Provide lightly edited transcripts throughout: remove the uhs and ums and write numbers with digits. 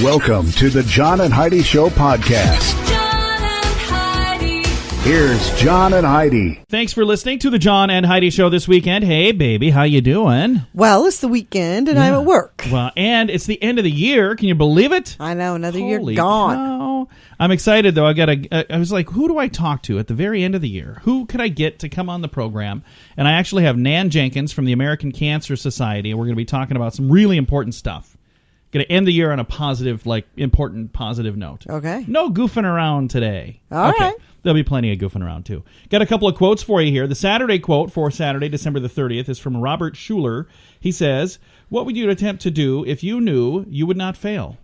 Welcome to the John and Heidi Show podcast. John and Heidi. Here's John and Heidi. Thanks for listening to the John and Heidi Show this weekend. Hey, baby, how you doing? Well, it's the weekend, and I'm at work. Well, and it's the end of the year. Can you believe it? I know, another Holy year gone. cow. I'm excited, though. I was like, who do I talk to at the very end of the year? Who could I get to come on the program? And I actually have Nan Jenkins from the American Cancer Society, and we're going to be talking about some really important stuff. Going to end the year on a positive, important positive note. Okay. No goofing around today. All right. There'll be plenty of goofing around, too. Got a couple of quotes for you here. The Saturday quote for Saturday, December the 30th, is from Robert Schuller. He says, "What would you attempt to do if you knew you would not fail?"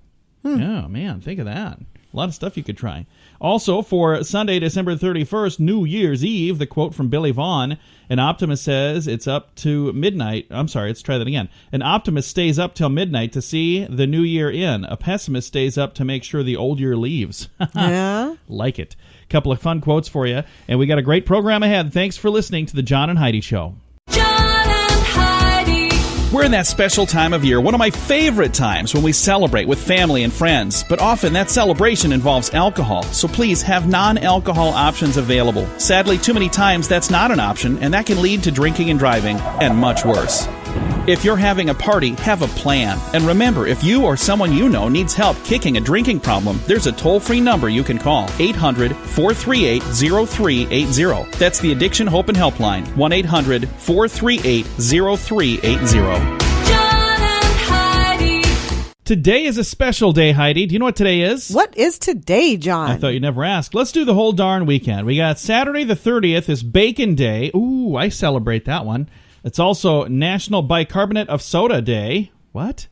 Oh, man, think of that. A lot of stuff you could try. Also, for Sunday, December 31st, New Year's Eve, the quote from Billy Vaughn, an optimist says it's up to midnight. I'm sorry, let's try that again. An optimist stays up till midnight to see the new year in. A pessimist stays up to make sure the old year leaves. Yeah. Like it. Couple of fun quotes for you, and we got a great program ahead. Thanks for listening to the John and Heidi Show. John and Heidi. We're in that special time of year, one of my favorite times when we celebrate with family and friends. But often that celebration involves alcohol, so please have non-alcohol options available. Sadly, too many times that's not an option, and that can lead to drinking and driving, and much worse. If you're having a party, have a plan. And remember, if you or someone you know needs help kicking a drinking problem, there's a toll-free number you can call, 800-438-0380. That's the Addiction Hope and Helpline, 1-800-438-0380. John and Heidi. Today is a special day, Heidi. Do you know what today is? What is today, John? I thought you'd never ask. Let's do the whole darn weekend. We got Saturday the 30th is Bacon Day. Ooh, I celebrate that one. It's also National Bicarbonate of Soda Day. What?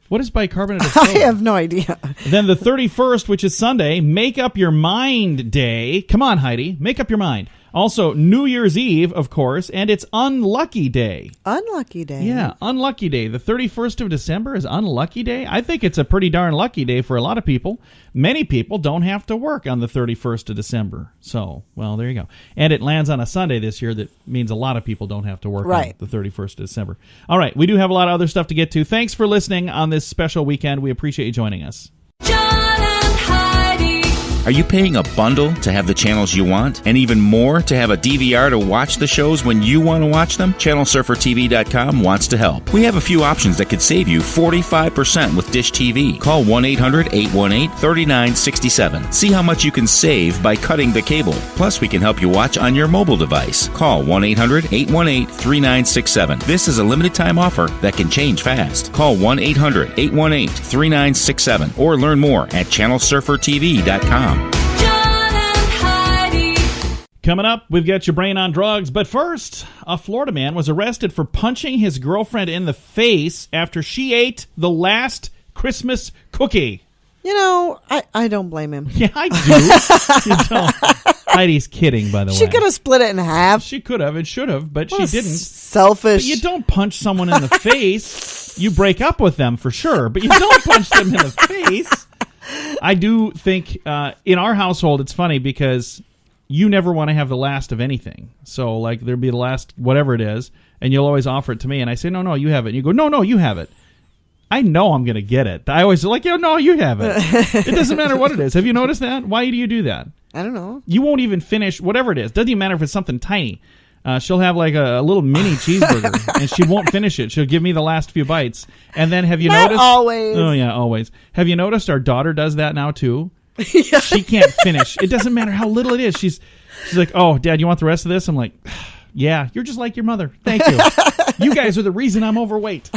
What is bicarbonate of soda? I have no idea. Then the 31st, which is Sunday, Make Up Your Mind Day. Come on, Heidi. Make up your mind. Also, New Year's Eve, of course, and it's Unlucky Day. Unlucky day. Yeah, Unlucky Day. The 31st of December is Unlucky Day. I think it's a pretty darn lucky day for a lot of people. Many people don't have to work on the 31st of December. So, well, there you go. And it lands on a Sunday this year. That means a lot of people don't have to work on the 31st of December. All right, we do have a lot of other stuff to get to. Thanks for listening on this special weekend. We appreciate you joining us. John and Heidi. Are you paying a bundle to have the channels you want? And even more to have a DVR to watch the shows when you want to watch them? ChannelSurferTV.com wants to help. We have a few options that could save you 45% with Dish TV. Call 1-800-818-3967. See how much you can save by cutting the cable. Plus, we can help you watch on your mobile device. Call 1-800-818-3967. This is a limited time offer that can change fast. Call 1-800-818-3967 or learn more at ChannelSurferTV.com. John and Heidi. Coming up, we've got your brain on drugs. But first, a Florida man was arrested for punching his girlfriend in the face after she ate the last Christmas cookie. You know, I don't blame him. Yeah, I do. You don't. Heidi's kidding, by the way. She could have split it in half. She could have and should have, but she didn't. Selfish. But you don't punch someone in the face. You break up with them for sure, but you don't punch them in the face. I do think in our household it's funny because you never want to have the last of anything. So, like, there'll be the last whatever it is, and you'll always offer it to me, and I say, no, you have it. And you go, no, you have it. I know I'm going to get it. I always like, no, you have it. It doesn't matter what it is. Have you noticed that? Why do you do that? I don't know. You won't even finish whatever it is. Doesn't even matter if it's something tiny. She'll have like a little mini cheeseburger, and she won't finish it. She'll give me the last few bites. And then have you Not noticed? always. Oh, yeah, always. Have you noticed our daughter does that now, too? Yeah. She can't finish. It doesn't matter how little it is. She's like, oh, Dad, you want the rest of this? I'm like, yeah, you're just like your mother. Thank you. You guys are the reason I'm overweight.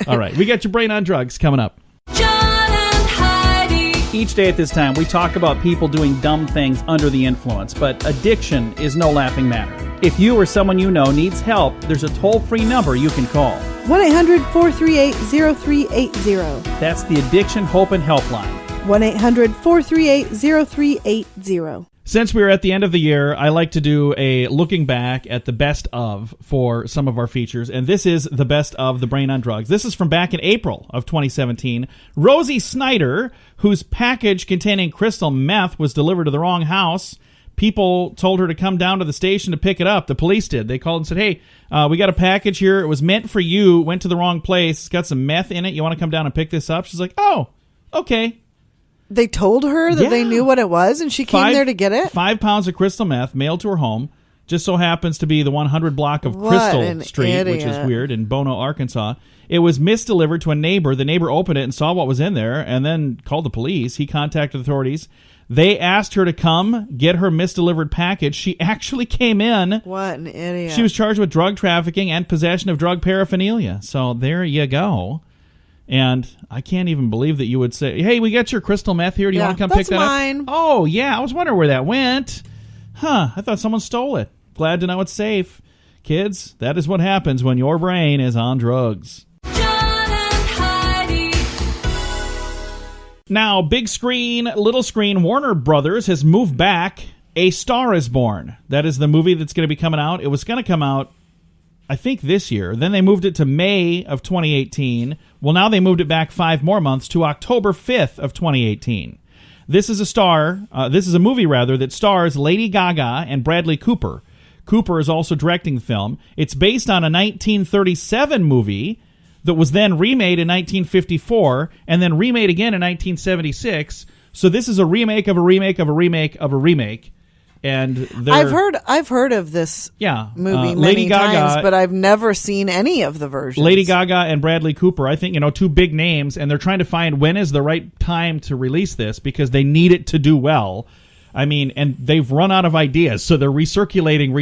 All right, we got your brain on drugs coming up. John and Heidi. Each day at this time, we talk about people doing dumb things under the influence, but addiction is no laughing matter. If you or someone you know needs help, there's a toll-free number you can call. 1-800-438-0380. That's the Addiction Hope and Helpline. 1-800-438-0380. Since we're at the end of the year, I like to do a looking back at the best of for some of our features, and this is the best of the Brain on Drugs. This is from back in April of 2017. Rosie Snyder, whose package containing crystal meth was delivered to the wrong house. People told her to come down to the station to pick it up. The police did. They called and said, hey, we got a package here. It was meant for you. Went to the wrong place. It's got some meth in it. You want to come down and pick this up? She's like, oh, Okay. They told her that they Yeah. knew what it was, and she came there to get it? 5 pounds of crystal meth mailed to her home. Just so happens to be the 100 block of What Crystal an Street, which is idiot. weird, in Bono, Arkansas. It was misdelivered to a neighbor. The neighbor opened it and saw what was in there and then called the police. He contacted authorities. They asked her to come get her misdelivered package. She actually came in. What an idiot. She was charged with drug trafficking and possession of drug paraphernalia. So there you go. And I can't even believe that you would say, hey, we got your crystal meth here. Do you Yeah, want to come that's pick that mine. up? Oh, yeah. I was wondering where that went. Huh. I thought someone stole it. Glad to know it's safe. Kids, that is what happens when your brain is on drugs. John and Heidi. Now, big screen, little screen, Warner Brothers has moved back A Star is Born. That is the movie that's going to be coming out. It was going to come out, I think, this year. Then they moved it to May of 2018. Well, now they moved it back 5 more months to October 5th of 2018. This is a movie that stars Lady Gaga and Bradley Cooper. Cooper is also directing the film. It's based on a 1937 movie that was then remade in 1954 and then remade again in 1976. So this is a remake of a remake of a remake of a remake. And I've heard of this movie Lady many times, Gaga, but I've never seen any of the versions. Lady Gaga and Bradley Cooper, I think, two big names, and they're trying to find when is the right time to release this because they need it to do well. I mean, and they've run out of ideas, so they're recirculated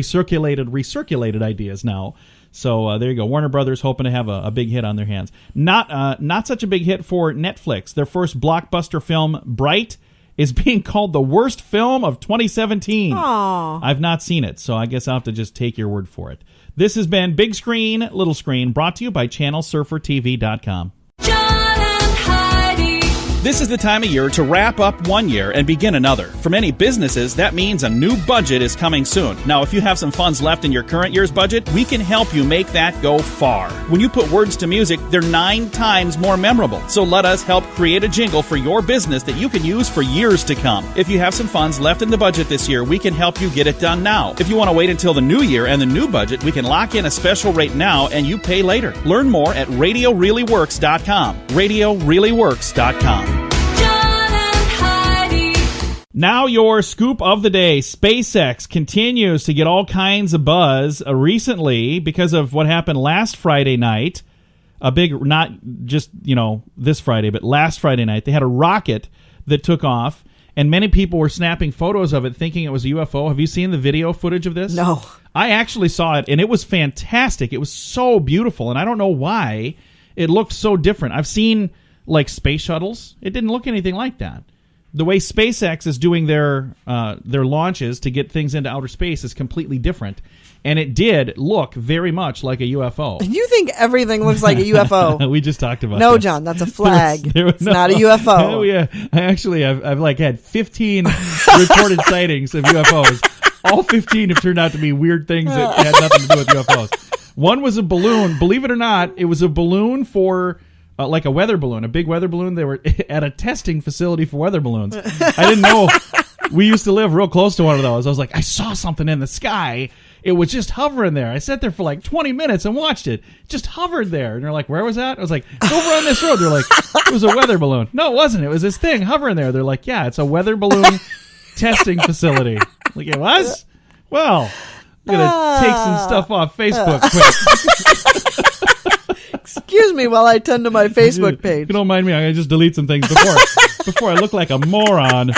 ideas now. So there you go. Warner Brothers hoping to have a big hit on their hands. Not such a big hit for Netflix. Their first blockbuster film, Bright, is being called the worst film of 2017. Aww. I've not seen it, so I guess I'll have to just take your word for it. This has been Big Screen, Little Screen, brought to you by ChannelSurferTV.com. John and Heidi. This is the time of year to wrap up one year and begin another. For many businesses, that means a new budget is coming soon. Now, if you have some funds left in your current year's budget, we can help you make that go far. When you put words to music, they're 9 times more memorable. So let us help create a jingle for your business that you can use for years to come. If you have some funds left in the budget this year, we can help you get it done now. If you want to wait until the new year and the new budget, we can lock in a special rate now and you pay later. Learn more at RadioReallyWorks.com. RadioReallyWorks.com. Now your scoop of the day. SpaceX continues to get all kinds of buzz recently because of what happened last Friday night. A big, not just, this Friday, but last Friday night. They had a rocket that took off, and many people were snapping photos of it thinking it was a UFO. Have you seen the video footage of this? No. I actually saw it, and it was fantastic. It was so beautiful, and I don't know why it looked so different. I've seen, space shuttles. It didn't look anything like that. The way SpaceX is doing their launches to get things into outer space is completely different, and it did look very much like a UFO. You think everything looks like a UFO? We just talked about No, that. John, that's a flag. It's not a UFO. Oh yeah, I've had 15 reported sightings of UFOs. All 15 have turned out to be weird things that had nothing to do with UFOs. One was a balloon. Believe it or not, it was a balloon for. Like a weather balloon, a big weather balloon. They were at a testing facility for weather balloons. I didn't know. We used to live real close to one of those. I was like, I saw something in the sky. It was just hovering there. I sat there for 20 minutes and watched it. It just hovered there. And they're like, where was that? I was like, it's over on this road. They're like, it was a weather balloon. No, it wasn't. It was this thing hovering there. They're like, yeah, it's a weather balloon testing facility. Like, it was? Well, I'm going to take some stuff off Facebook quick. Excuse me while I tend to my Facebook page. If you don't mind me, I'm going to just delete some things before I look like a moron.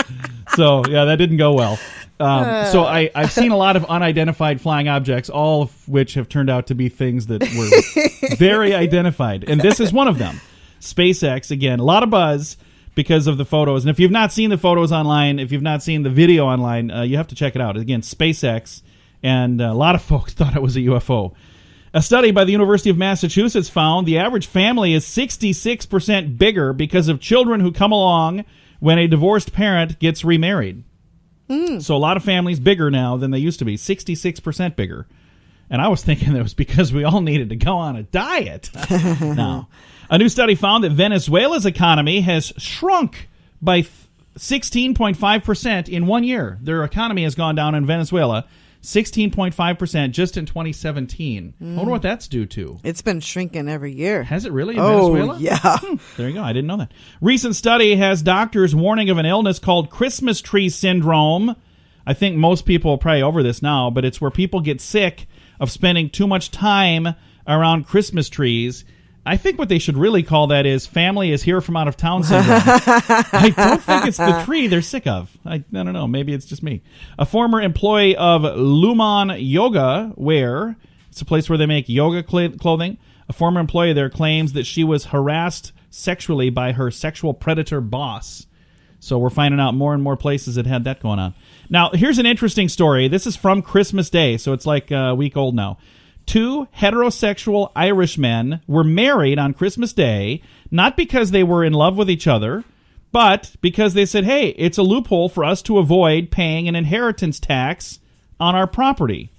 So, yeah, that didn't go well. So I've seen a lot of unidentified flying objects, all of which have turned out to be things that were very identified. And this is one of them. SpaceX, again, a lot of buzz because of the photos. And if you've not seen the photos online, if you've not seen the video online, you have to check it out. Again, SpaceX, and a lot of folks thought it was a UFO. A study by the University of Massachusetts found the average family is 66% bigger because of children who come along when a divorced parent gets remarried. So a lot of families bigger now than they used to be, 66% bigger. And I was thinking it was because we all needed to go on a diet. No. A new study found that Venezuela's economy has shrunk by 16.5% in 1 year. Their economy has gone down in Venezuela 16.5% just in 2017. I wonder what that's due to. It's been shrinking every year. Has it really in Oh, Venezuela? yeah. There you go. I didn't know that. Recent study has doctors warning of an illness called Christmas tree syndrome. I think most people are probably over this now, but it's where people get sick of spending too much time around Christmas trees. I think what they should really call that is family is here from out of town syndrome. I don't think it's the tree they're sick of. I don't know. Maybe it's just me. A former employee of Lumon Yoga Wear, it's a place where they make yoga clothing. A former employee there claims that she was harassed sexually by her sexual predator boss. So we're finding out more and more places that had that going on. Now, here's an interesting story. This is from Christmas Day, so it's like a week old now. 2 heterosexual Irishmen were married on Christmas Day, not because they were in love with each other, but because they said, hey, it's a loophole for us to avoid paying an inheritance tax on our property.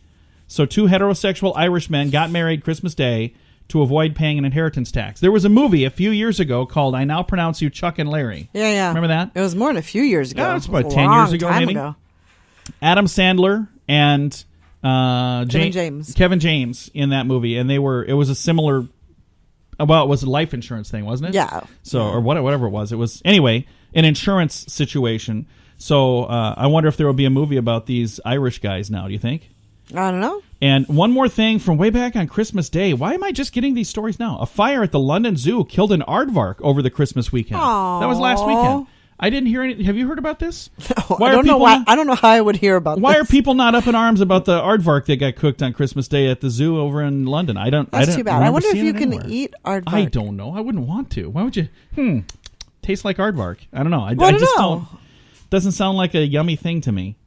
So 2 heterosexual Irishmen got married Christmas Day to avoid paying an inheritance tax. There was a movie a few years ago called I Now Pronounce You Chuck and Larry. Yeah. Remember that? It was more than a few years ago. Yeah, it's about a 10 years long ago, time maybe. ago. Adam Sandler and Kevin James in that movie, and it was a similar, it was a life insurance thing, wasn't it? Yeah. So, or whatever it was, anyway, an insurance situation. So, I wonder if there will be a movie about these Irish guys now, do you think? I don't know. And one more thing from way back on Christmas Day. Why am I just getting these stories now? A fire at the London Zoo killed an aardvark over the Christmas weekend. Aww. That was last weekend. I didn't hear any. Have you heard about this? I don't know why. I don't know how I would hear about this. Why are people not up in arms about the aardvark that got cooked on Christmas Day at the zoo over in London? That's too bad. I wonder if you can eat aardvark. I don't know. I wouldn't want to. Why would you? Tastes like aardvark. I don't know. I don't just know. don't. Doesn't sound like a yummy thing to me.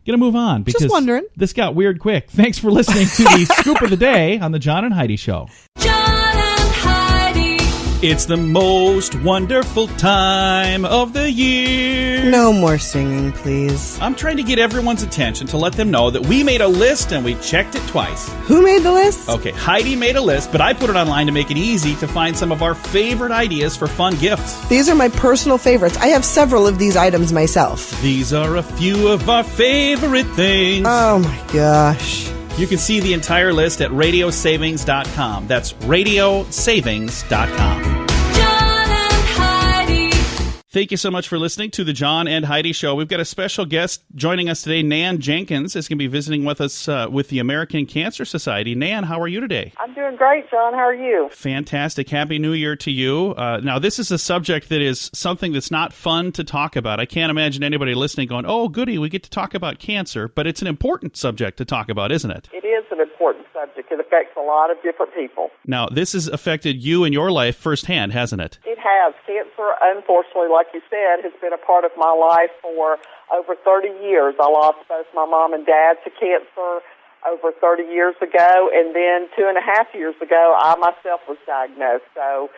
Gonna move on because just wondering. This got weird quick. Thanks for listening to the Scoop of the Day on the John and Heidi Show. John and Heidi. It's the most wonderful time of the year. No more singing, please. I'm trying to get everyone's attention to let them know that we made a list and we checked it twice. Who made the list? Okay, Heidi made a list, but I put it online to make it easy to find some of our favorite ideas for fun gifts. These are my personal favorites. I have several of these items myself. These are a few of our favorite things. Oh my gosh. You can see the entire list at radiosavings.com. That's radiosavings.com. John and Heidi. Thank you so much for listening to the John and Heidi Show. We've got a special guest joining us today. Nan Jenkins is going to be visiting with us with the American Cancer Society. Nan, how are you today? I'm doing great, John. How are you? Fantastic. Happy New Year to you. Now, this is a subject that is something that's not fun to talk about. I can't imagine anybody listening going, oh, goody, we get to talk about cancer. But it's an important subject to talk about, isn't it? It is an important subject. It affects a lot of different people. Now, this has affected you in your life firsthand, hasn't it? It has. Cancer, unfortunately, like you said, has been a part of my life for over 30 years. I lost both my mom and dad to cancer over 30 years ago, and then 2.5 years ago, I myself was diagnosed. So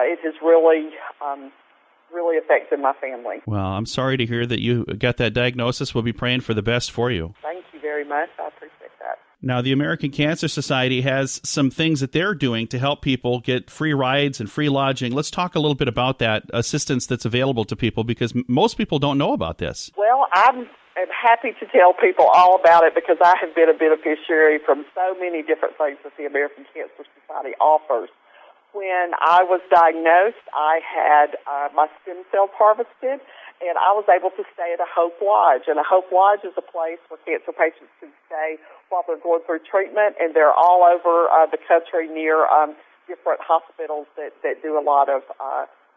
it has really affected my family. Well, I'm sorry to hear that you got that diagnosis. We'll be praying for the best for you. Thank you very much. I appreciate that. Now, the American Cancer Society has some things that they're doing to help people get free rides and free lodging. Let's talk a little bit about that assistance that's available to people, because most people don't know about this. Well, I'm happy to tell people all about it because I have been a beneficiary from so many different things that the American Cancer Society offers. When I was diagnosed, I had my stem cells harvested, and I was able to stay at a Hope Lodge. And a Hope Lodge is a place where cancer patients can stay while they're going through treatment, and they're all over the country near different hospitals that do a lot of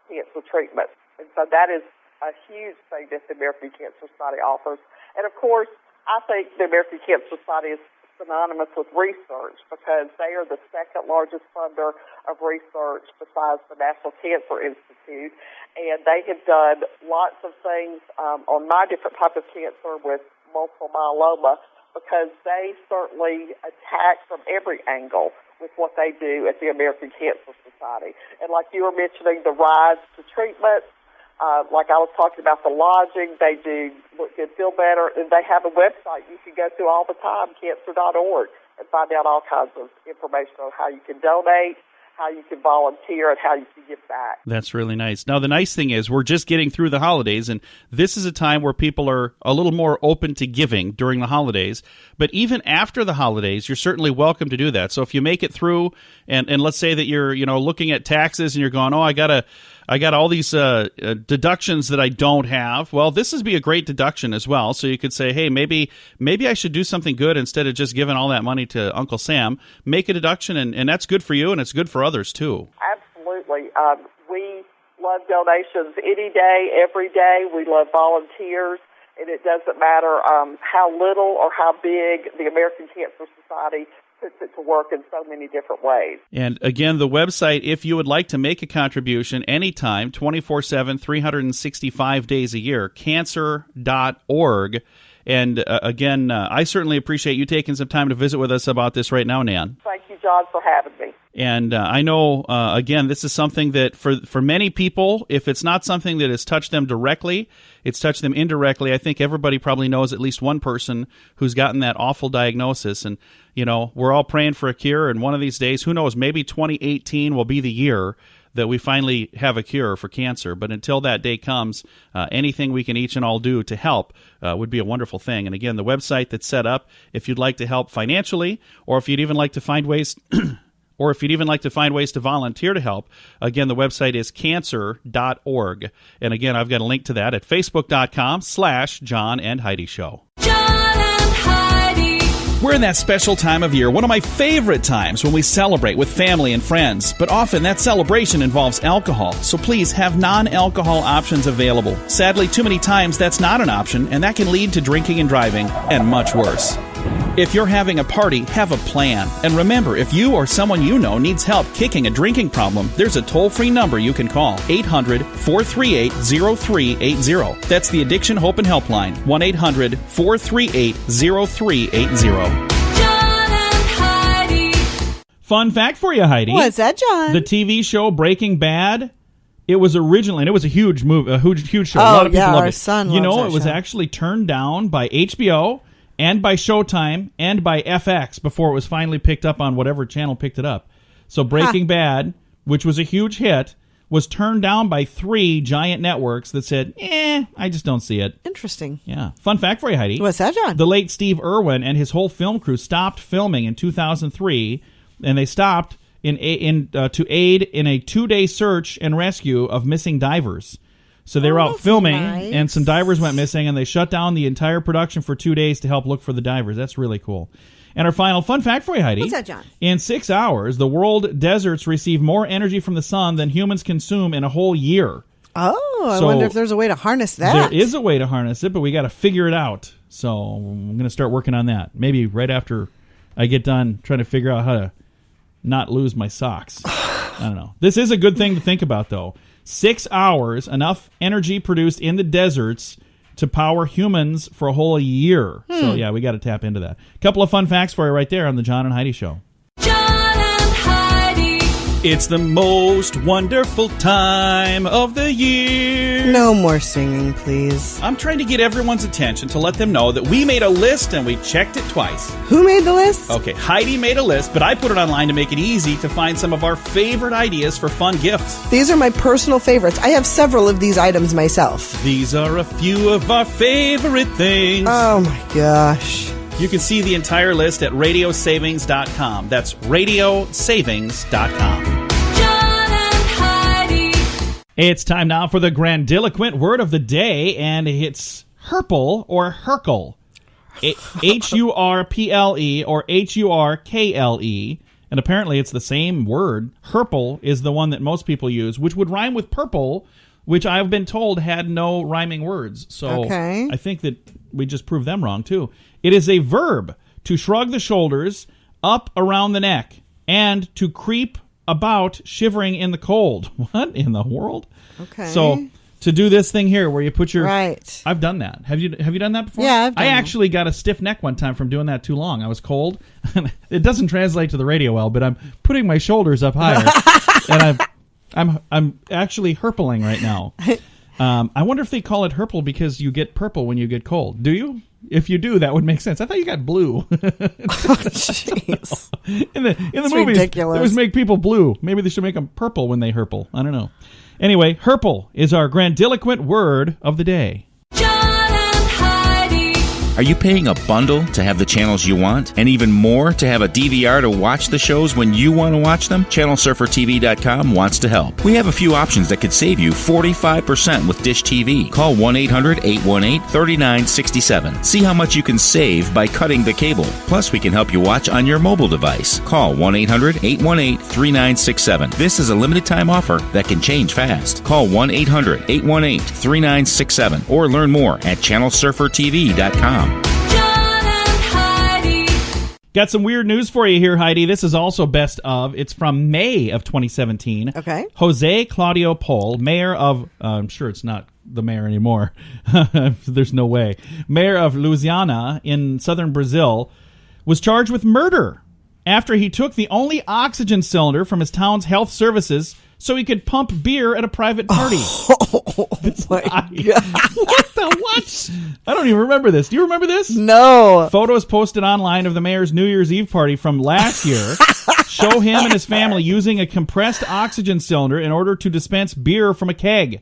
cancer treatment. And so that is a huge thing that the American Cancer Society offers. And, of course, I think the American Cancer Society is synonymous with research because they are the second largest funder of research besides the National Cancer Institute, and they have done lots of things on my different type of cancer with multiple myeloma because they certainly attack from every angle with what they do at the American Cancer Society. And like you were mentioning, the rise to treatment, like I was talking about the lodging, they do Look Good, Feel Better, and they have a website you can go to all the time, cancer.org, and find out all kinds of information on how you can donate how you can volunteer, and how you can give back. That's really nice. Now, the nice thing is we're just getting through the holidays, and this is a time where people are a little more open to giving during the holidays. But even after the holidays, you're certainly welcome to do that. So if you make it through, and let's say that you're looking at taxes and you're going, I got all these deductions that I don't have. Well, this would be a great deduction as well. So you could say, hey, maybe I should do something good instead of just giving all that money to Uncle Sam. Make a deduction, and that's good for you, and it's good for others too. Absolutely. We love donations any day, every day. We love volunteers, and it doesn't matter how little or how big the American Cancer Society puts it to work in so many different ways. And again, the website, if you would like to make a contribution anytime, 24/7, 365 days a year, cancer.org. And again, I certainly appreciate you taking some time to visit with us about this right now, Nan. Thank you, John, for having me. And I know, again, this is something that for many people, if it's not something that has touched them directly, it's touched them indirectly. I think everybody probably knows at least one person who's gotten that awful diagnosis. And, we're all praying for a cure. And one of these days, who knows, maybe 2018 will be the year that we finally have a cure for cancer. But until that day comes, anything we can each and all do to help would be a wonderful thing. And again, the website that's set up, if you'd like to help financially, or if you'd even like to find ways to volunteer to help, again, the website is cancer.org. And again, I've got a link to that at facebook.com/John and Heidi Show. John and Heidi. We're in that special time of year, one of my favorite times when we celebrate with family and friends. But often that celebration involves alcohol, so please have non-alcohol options available. Sadly, too many times that's not an option, and that can lead to drinking and driving, and much worse. If you're having a party, have a plan. And remember, if you or someone you know needs help kicking a drinking problem, there's a toll-free number you can call, 800-438-0380. That's the Addiction Hope and Helpline, 1-800-438-0380. John and Heidi. Fun fact for you, Heidi. What's that, John? The TV show Breaking Bad, it was originally, and it was a huge movie, a huge show. A Oh, lot of people yeah, loved our it. son You loves know, that it was show. actually turned down by HBO and by Showtime and by FX before it was finally picked up on whatever channel picked it up. So Breaking Bad, which was a huge hit, was turned down by 3 giant networks that said, I just don't see it. Interesting. Yeah. Fun fact for you, Heidi. What's that, John? The late Steve Irwin and his whole film crew stopped filming in 2003, and they stopped to aid in a 2-day search and rescue of missing divers. So they were out that's filming, nice. and some divers went missing, and they shut down the entire production for 2 days to help look for the divers. That's really cool. And our final fun fact for you, Heidi. What's that, John? In 6 hours, the world deserts receive more energy from the sun than humans consume in a whole year. Oh, I So, wonder if there's a way to harness that. There is a way to harness it, but we got to figure it out. So I'm going to start working on that. Maybe right after I get done trying to figure out how to not lose my socks. I don't know. This is a good thing to think about, though. 6 hours, enough energy produced in the deserts to power humans for a whole year. So, yeah, we got to tap into that. Couple of fun facts for you right there on the John and Heidi Show. John and Heidi. It's the most wonderful time of the year. No more singing, please. I'm trying to get everyone's attention to let them know that we made a list and we checked it twice. Who made the list? Okay, Heidi made a list, but I put it online to make it easy to find some of our favorite ideas for fun gifts. These are my personal favorites. I have several of these items myself. These are a few of our favorite things. Oh my gosh. You can see the entire list at radiosavings.com. That's radiosavings.com. John and Heidi. It's time now for the grandiloquent word of the day, and it's herple or herkle. H-U-R-P-L-E or H-U-R-K-L-E. And apparently it's the same word. Herple is the one that most people use, which would rhyme with purple, which I've been told had no rhyming words. So Okay. I think that we just proved them wrong, too. It is a verb to shrug the shoulders, up around the neck, and to creep about shivering in the cold. What in the world? Okay. So to do this thing here where you put your... Right. I've done that. Have you done that before? Yeah, I've done I that. actually got a stiff neck one time from doing that too long. I was cold. It doesn't translate to the radio well, but I'm putting my shoulders up higher, and I'm actually herpling right now. I wonder if they call it purple because you get purple when you get cold. Do you? If you do, that would make sense. I thought you got blue. Jeez. In the It's movies, ridiculous. they always make people blue. Maybe they should make them purple when they herple. I don't know. Anyway, herple is our grandiloquent word of the day. John and Heidi. Are you paying a bundle to have the channels you want, and even more to have a DVR to watch the shows when you want to watch them? ChannelSurferTV.com wants to help. We have a few options that could save you 45% with Dish TV. Call 1-800-818-3967. See how much you can save by cutting the cable. Plus, we can help you watch on your mobile device. Call 1-800-818-3967. This is a limited time offer that can change fast. Call 1-800-818-3967 or learn more at ChannelSurferTV.com. John and Heidi. Got some weird news for you here, Heidi. This is also best of. It's from May of 2017. Okay. Jose Claudio Pol, mayor of, I'm sure it's not the mayor anymore. There's no way. Mayor of Louisiana in southern Brazil was charged with murder after he took the only oxygen cylinder from his town's health services so he could pump beer at a private party. Oh my God. What the what? I don't even remember this. Do you remember this? No. Photos posted online of the mayor's New Year's Eve party from last year show him and his family using a compressed oxygen cylinder in order to dispense beer from a keg.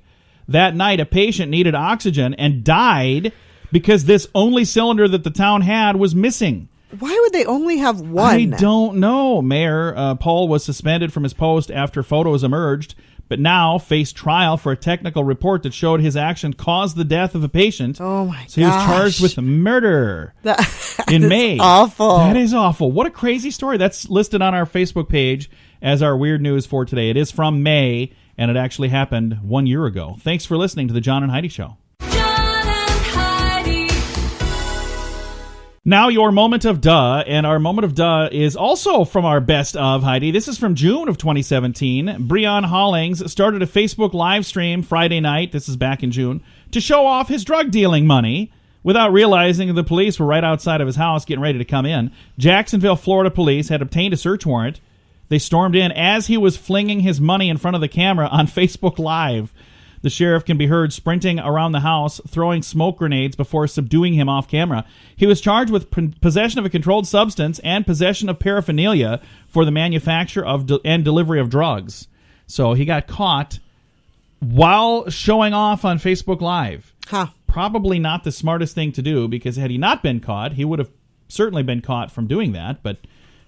That night, a patient needed oxygen and died because this only cylinder that the town had was missing. Why would they only have one? I don't know. Mayor Paul was suspended from his post after photos emerged, but now faced trial for a technical report that showed his action caused the death of a patient. Oh my So he was gosh. charged with murder That in is May. awful. That is awful. What a crazy story. That's listed on our Facebook page as our weird news for today. It is from May, and it actually happened 1 year ago. Thanks for listening to the John and Heidi Show. John and Heidi. Now your moment of duh, and our moment of duh is also from our best of, Heidi. This is from June of 2017. Breon Hollings started a Facebook live stream Friday night, this is back in June, to show off his drug dealing money without realizing the police were right outside of his house getting ready to come in. Jacksonville, Florida police had obtained a search warrant. They stormed in as he was flinging his money in front of the camera on Facebook Live. The sheriff can be heard sprinting around the house, throwing smoke grenades before subduing him off camera. He was charged with possession of a controlled substance and possession of paraphernalia for the manufacture of and delivery of drugs. So he got caught while showing off on Facebook Live. Huh. Probably not the smartest thing to do, because had he not been caught, he would have certainly been caught from doing that. But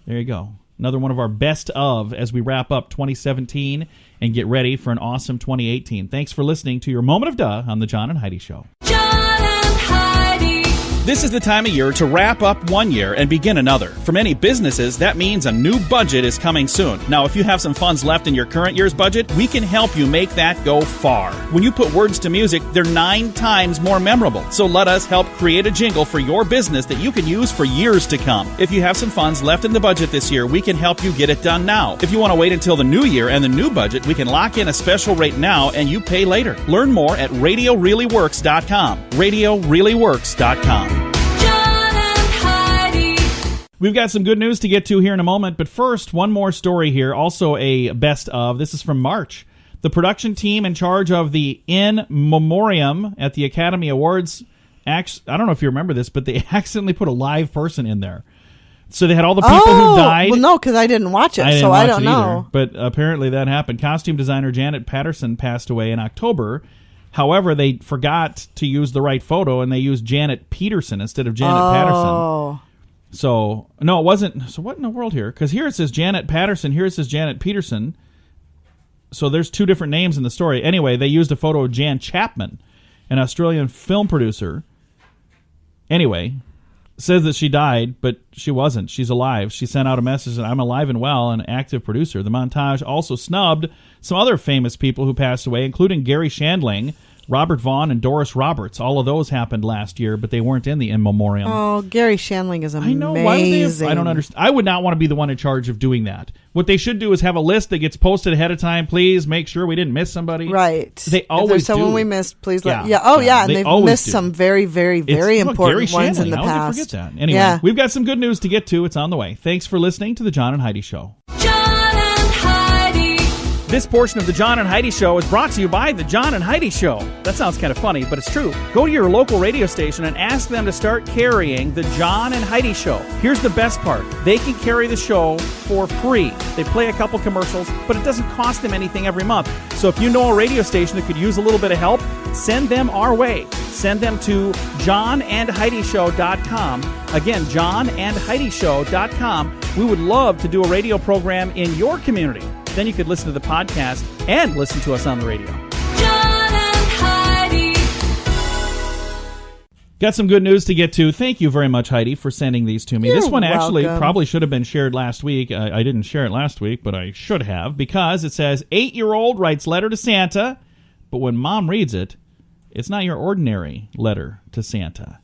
there you go. Another one of our best of as we wrap up 2017 and get ready for an awesome 2018. Thanks for listening to your Moment of Duh on the John and Heidi Show. John and Heidi. This is the time of year to wrap up one year and begin another. For many businesses, that means a new budget is coming soon. Now, if you have some funds left in your current year's budget, we can help you make that go far. When you put words to music, they're 9 times more memorable. So let us help create a jingle for your business that you can use for years to come. If you have some funds left in the budget this year, we can help you get it done now. If you want to wait until the new year and the new budget, we can lock in a special rate now and you pay later. Learn more at RadioReallyWorks.com. RadioReallyWorks.com. We've got some good news to get to here in a moment, but first, one more story here, also a best of. This is from March. The production team in charge of the In Memoriam at the Academy Awards, I don't know if you remember this, but they accidentally put a live person in there. So they had all the people who died. Well, no, because I didn't watch it, so I don't know. But apparently that happened. Costume designer Janet Patterson passed away in October. However, they forgot to use the right photo, and they used Janet Peterson instead of Janet Patterson. So, no, it wasn't. So what in the world here? Because here it says Janet Patterson, here it says Janet Peterson. So there's 2 different names in the story. Anyway, they used a photo of Jan Chapman, an Australian film producer. Anyway, says that she died, but she wasn't. She's alive. She sent out a message that I'm alive and well, an active producer. The montage also snubbed some other famous people who passed away, including Gary Shandling, Robert Vaughn, and Doris Roberts. All of those happened last year, but they weren't in the In Memoriam. Oh, Gary Shandling is amazing. I know. Why would they have, I don't understand. I would not want to be the one in charge of doing that. What they should do is have a list that gets posted ahead of time. Please make sure we didn't miss somebody. Right. They always if there's someone do. we missed, please let. Yeah. Oh, yeah. And They they've always missed do. some very, very, very important Gary ones in the Shandling. How would you past. forget that? Anyway, Yeah. we've got some good news to get to. It's on the way. Thanks for listening to the John and Heidi Show. John and Heidi. This portion of the John and Heidi Show is brought to you by the John and Heidi Show. That sounds kind of funny, but it's true. Go to your local radio station and ask them to start carrying the John and Heidi Show. Here's the best part. They can carry the show for free. They play a couple commercials, but it doesn't cost them anything every month. So if you know a radio station that could use a little bit of help, send them our way. Send them to johnandheidishow.com. Again, johnandheidishow.com. We would love to do a radio program in your community. Then you could listen to the podcast and listen to us on the radio. John and Heidi. Got some good news to get to. Thank you very much, Heidi, for sending these to me. You're this one actually welcome. probably should have been shared last week. I didn't share it last week, but I should have, because it says, 8-year-old writes letter to Santa, but when Mom reads it, it's not your ordinary letter to Santa.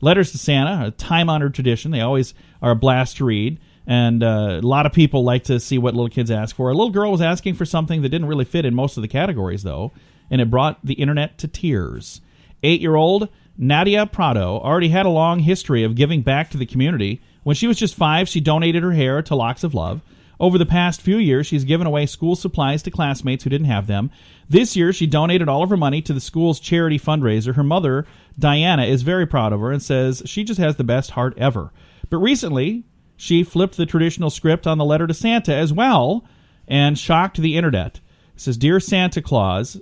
Letters to Santa, a time-honored tradition. They always are a blast to read. And a lot of people like to see what little kids ask for. A little girl was asking for something that didn't really fit in most of the categories, though, and it brought the internet to tears. 8-year-old Nadia Prado already had a long history of giving back to the community. When she was just 5, she donated her hair to Locks of Love. Over the past few years, she's given away school supplies to classmates who didn't have them. This year, she donated all of her money to the school's charity fundraiser. Her mother, Diana, is very proud of her and says she just has the best heart ever. But recently, she flipped the traditional script on the letter to Santa as well and shocked the internet. It says, Dear Santa Claus,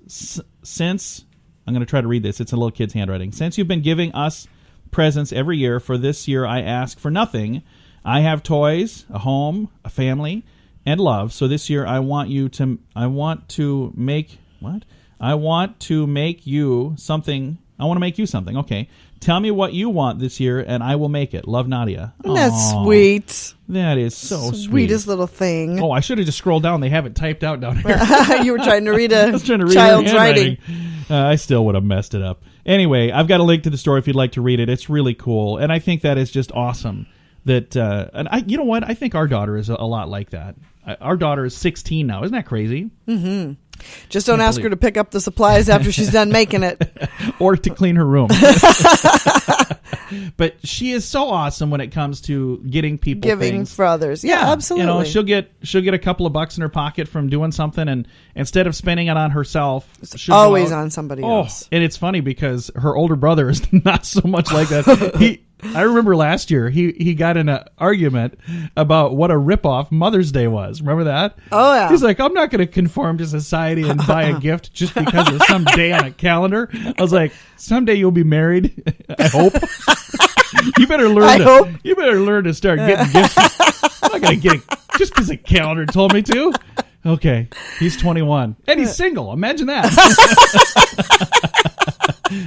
since... I'm going to try to read this. It's in a little kid's handwriting. Since you've been giving us presents every year, for this year I ask for nothing. I have toys, a home, a family, and love. So this year I want to make you something. Okay. Tell me what you want this year, and I will make it. Love, Nadia. That's Aw, sweet. That is so sweet. Sweetest little thing. Oh, I should have just scrolled down. They have it typed out down here. You were trying to read a I was trying to read child's her writing. handwriting. I still would have messed it up. Anyway, I've got a link to the story if you'd like to read it. It's really cool, and I think that is just awesome. That you know what? I think our daughter is a lot like that. Our daughter is 16 now. Isn't that crazy? Mm-hmm. Just don't ask her to pick up the supplies after she's done making it. Or to clean her room. But she is so awesome when it comes to getting people Giving things. for others. Yeah, absolutely. You know, she'll get a couple of bucks in her pocket from doing something, and instead of spending it on herself, she'll always go out. on somebody else. And it's funny because her older brother is not so much like that. I remember last year he got in an argument about what a ripoff Mother's Day was. Remember that? Oh, yeah. He's like, I'm not going to conform to society and buy a gift just because of some day on a calendar. I was like, someday you'll be married. I hope. You better learn. You better learn to start getting gifts. I'm not going to get it just because a calendar told me to. Okay, he's 21 and he's single. Imagine that.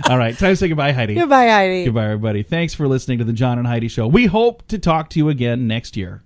All right, time to say goodbye, Heidi. Goodbye, Heidi. Goodbye, everybody. Thanks for listening to the John and Heidi Show. We hope to talk to you again next year.